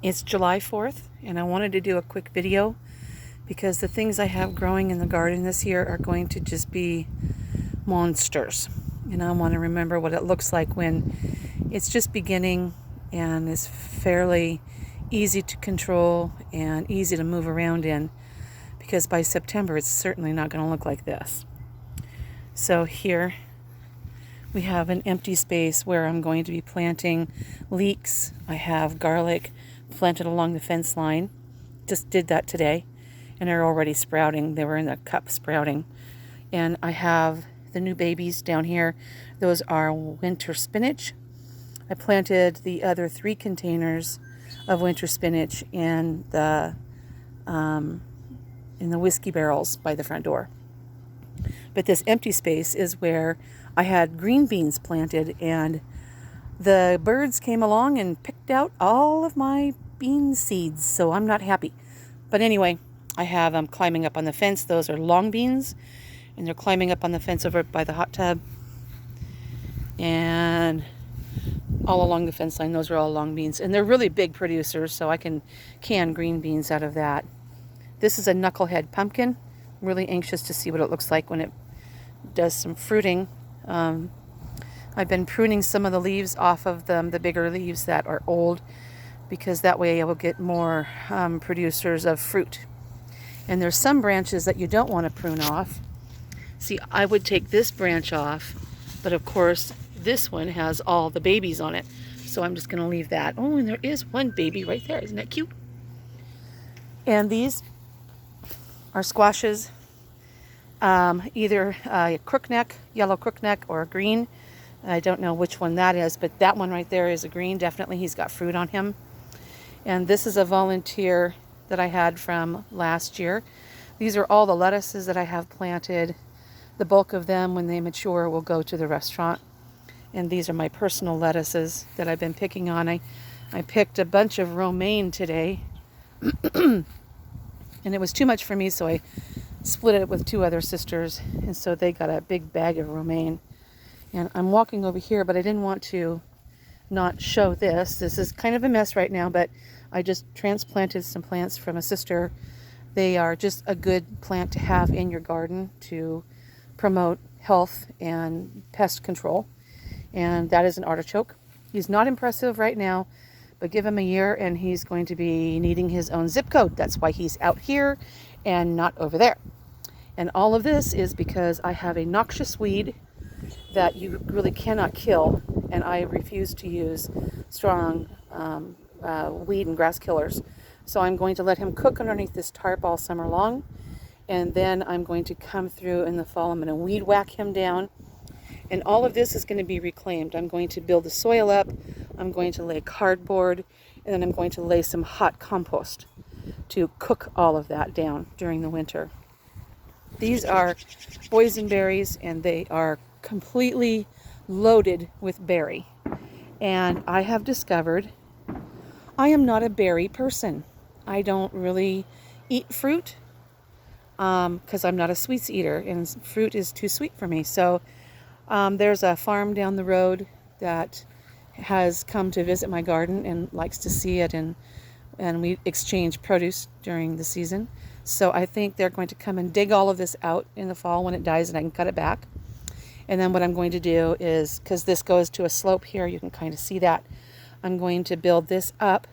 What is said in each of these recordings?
It's July 4th, and I wanted to do a quick video because the things I have growing in the garden this year are going to just be monsters. And I want to remember what it looks like when it's just beginning and is fairly easy to control and easy to move around in, because by September it's certainly not going to look like this. So here we have an empty space where I'm going to be planting leeks. I have garlic planted along the fence line. Just did that today, and they're already sprouting. They were in the cup sprouting. And I have the new babies down here. Those are winter spinach. I planted the other 3 containers of winter spinach in the whiskey barrels by the front door. But this empty space is where I had green beans planted, and the birds came along and picked out all of my bean seeds, so I'm not happy. But anyway, I have them climbing up on the fence. Those are long beans, and they're climbing up on the fence over by the hot tub. And all along the fence line, those are all long beans. And they're really big producers, so I can can green beans out of that. This is a knucklehead pumpkin. I'm really anxious to see what it looks like when it does some fruiting. I've been pruning some of the leaves off of them, the bigger leaves that are old, because that way I will get more producers of fruit. And there's some branches that you don't want to prune off. See, I would take this branch off, but of course this one has all the babies on it, so I'm just going to leave that. Oh, and there is one baby right there. Isn't that cute? And these are squashes, either a crookneck, yellow crookneck, or a green. I don't know which one that is, but that one right there is a green. Definitely he's got fruit on him. And this is a volunteer that I had from last year. These are all the lettuces that I have planted. The bulk of them, when they mature, will go to the restaurant. And these are my personal lettuces that I've been picking on. I picked a bunch of romaine today, and it was too much for me, so I split it with 2 other sisters, and so they got a big bag of romaine. And I'm walking over here, but I didn't want to not show this. This is kind of a mess right now, but I just transplanted some plants from a sister. They are just a good plant to have in your garden to promote health and pest control. And that is an artichoke. He's not impressive right now, but give him a year and he's going to be needing his own zip code. That's why he's out here and not over there. And all of this is because I have a noxious weed that you really cannot kill, and I refuse to use strong weed and grass killers. So I'm going to let him cook underneath this tarp all summer long, and then I'm going to come through in the fall. I'm going to weed whack him down, and all of this is going to be reclaimed. I'm going to build the soil up, I'm going to lay cardboard, and then I'm going to lay some hot compost to cook all of that down during the winter. These are boysenberries, and they are completely loaded with berry. And I have discovered I am not a berry person. I don't really eat fruit because I'm not a sweets eater, and fruit is too sweet for me. So there's a farm down the road that has come to visit my garden and likes to see it, and we exchange produce during the season. So I think they're going to come and dig all of this out in the fall when it dies, and I can cut it back. And then what I'm going to do is, because this goes to a slope here, you can kind of see that, I'm going to build this up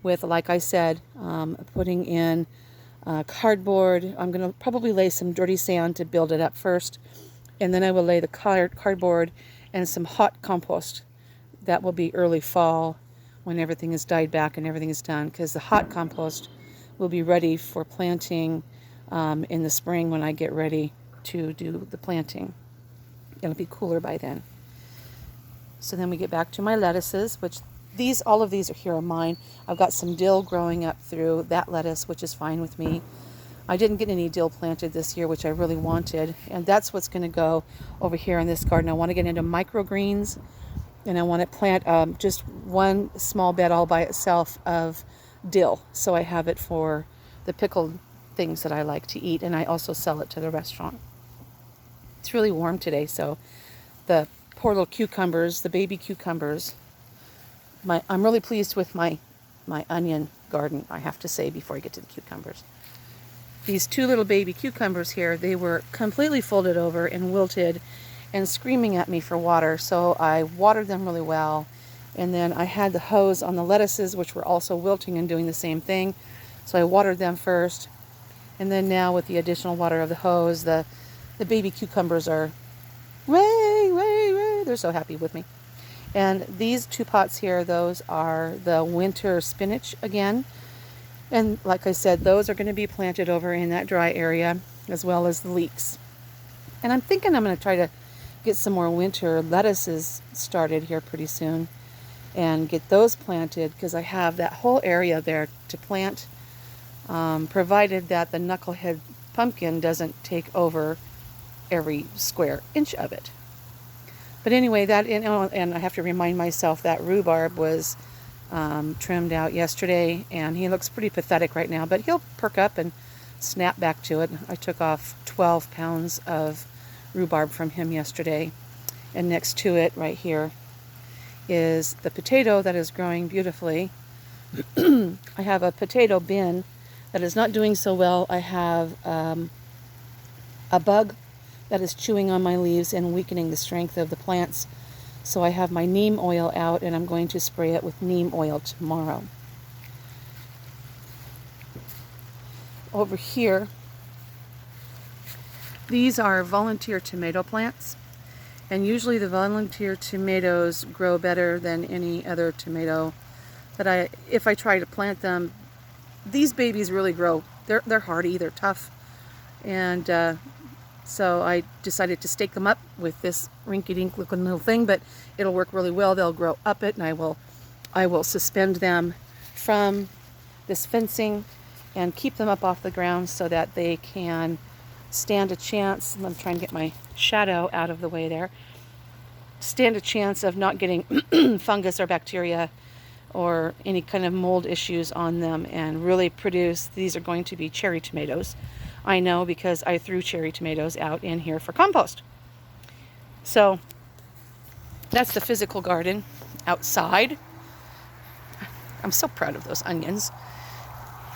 with, like I said, putting in cardboard. I'm going to probably lay some dirty sand to build it up first, and then I will lay the cardboard and some hot compost. That will be early fall when everything is died back and everything is done, because the hot compost will be ready for planting in the spring when I get ready to do the planting. It'll be cooler by then. So then we get back to my lettuces, which all of these are here are mine. I've got some dill growing up through that lettuce, which is fine with me. I didn't get any dill planted this year, which I really wanted, and that's what's going to go over here in this garden. I want to get into microgreens, and I want to plant just one small bed all by itself of dill, so I have it for the pickled things that I like to eat, and I also sell it to the restaurant. It's really warm today, so the poor little cucumbers, the baby cucumbers, I'm really pleased with my my onion garden, I have to say, before I get to the cucumbers. These two little baby cucumbers here, they were completely folded over and wilted and screaming at me for water. So I watered them really well. And then I had the hose on the lettuces, which were also wilting and doing the same thing. So I watered them first. And then now with the additional water of the hose, the baby cucumbers are, they're so happy with me. And these two pots here, those are the winter spinach again. And like I said, those are going to be planted over in that dry area, as well as the leeks. And I'm thinking I'm going to try to get some more winter lettuces started here pretty soon and get those planted, because I have that whole area there to plant, provided that the knucklehead pumpkin doesn't take over every square inch of it. But anyway, that, and I have to remind myself that rhubarb was trimmed out yesterday, and he looks pretty pathetic right now, but he'll perk up and snap back to it. I took off 12 pounds of rhubarb from him yesterday, and next to it right here is the potato that is growing beautifully. I have a potato bin that is not doing so well. I have a bug that is chewing on my leaves and weakening the strength of the plants. So I have my neem oil out, and I'm going to spray it with neem oil tomorrow. Over here, these are volunteer tomato plants. And usually the volunteer tomatoes grow better than any other tomato that if I try to plant them. These babies really grow. They're hardy, they're tough. And so I decided to stake them up with this rinky-dink looking little thing, but it'll work really well. They'll grow up it, and I will suspend them from this fencing and keep them up off the ground so that they can stand a chance. I'm trying to get my shadow out of the way there. Stand a chance of not getting fungus or bacteria or any kind of mold issues on them, and really produce. These are going to be cherry tomatoes. I know, because I threw cherry tomatoes out in here for compost. So that's the physical garden outside. I'm so proud of those onions.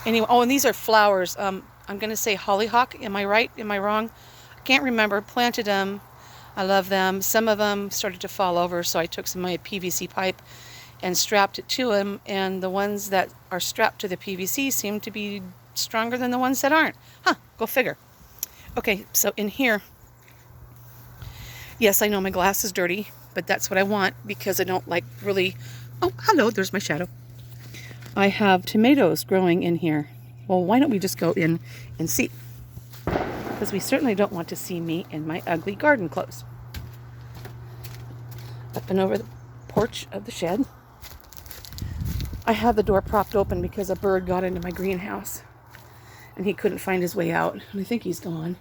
Anyway, and these are flowers. I'm going to say hollyhock. Am I right? Am I wrong? I can't remember. Planted them. I love them. Some of them started to fall over, so I took some of my PVC pipe and strapped it to them. And the ones that are strapped to the PVC seem to be stronger than the ones that aren't. Huh, go figure. Okay, so in here, yes, I know my glass is dirty, but that's what I want, because I don't like really, oh, hello, there's my shadow. I have tomatoes growing in here. Well, why don't we just go in and see? Because we certainly don't want to see me in my ugly garden clothes. Up and over the porch of the shed. I have the door propped open because a bird got into my greenhouse and he couldn't find his way out, and I think he's gone.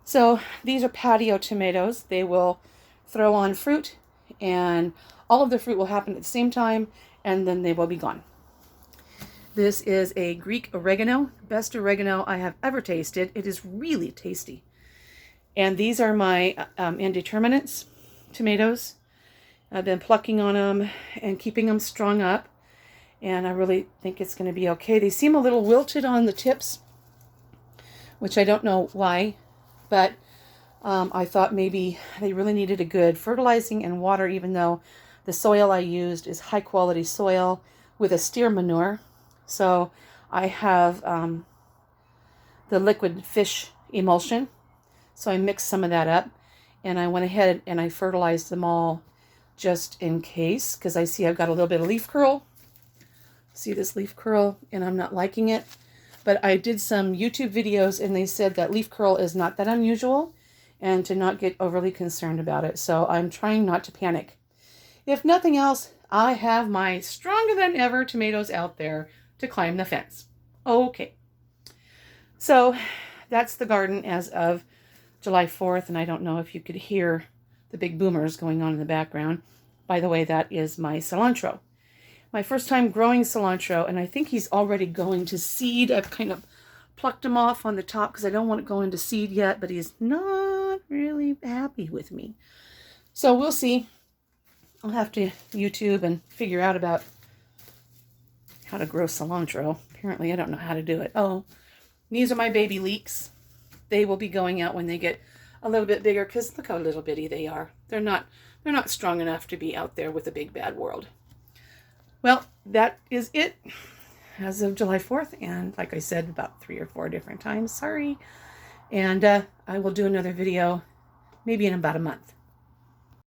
So these are patio tomatoes. They will throw on fruit, and all of the fruit will happen at the same time, and then they will be gone. This is a Greek oregano, best oregano I have ever tasted. It is really tasty. And these are my indeterminates tomatoes. I've been plucking on them and keeping them strung up, and I really think it's going to be okay. They seem a little wilted on the tips, which I don't know why, but I thought maybe they really needed a good fertilizing and water, even though the soil I used is high quality soil with a steer manure. So I have the liquid fish emulsion. So I mixed some of that up, and I went ahead and I fertilized them all just in case, because I see I've got a little bit of leaf curl. See this leaf curl, and I'm not liking it. But I did some YouTube videos, and they said that leaf curl is not that unusual and to not get overly concerned about it. So I'm trying not to panic. If nothing else, I have my stronger than ever tomatoes out there to climb the fence. Okay. So that's the garden as of July 4th, and I don't know if you could hear the big boomers going on in the background. By the way, that is my cilantro. My first time growing cilantro, and I think he's already going to seed. I've kind of plucked him off on the top because I don't want it going to seed yet, but he's not really happy with me. So we'll see. I'll have to YouTube and figure out about how to grow cilantro. Apparently I don't know how to do it. Oh, these are my baby leeks. They will be going out when they get a little bit bigger, because look how little bitty they are. They're not strong enough to be out there with the big bad world. Well, that is it as of July 4th. And like I said, about 3 or 4 different times. Sorry. And I will do another video maybe in about a month.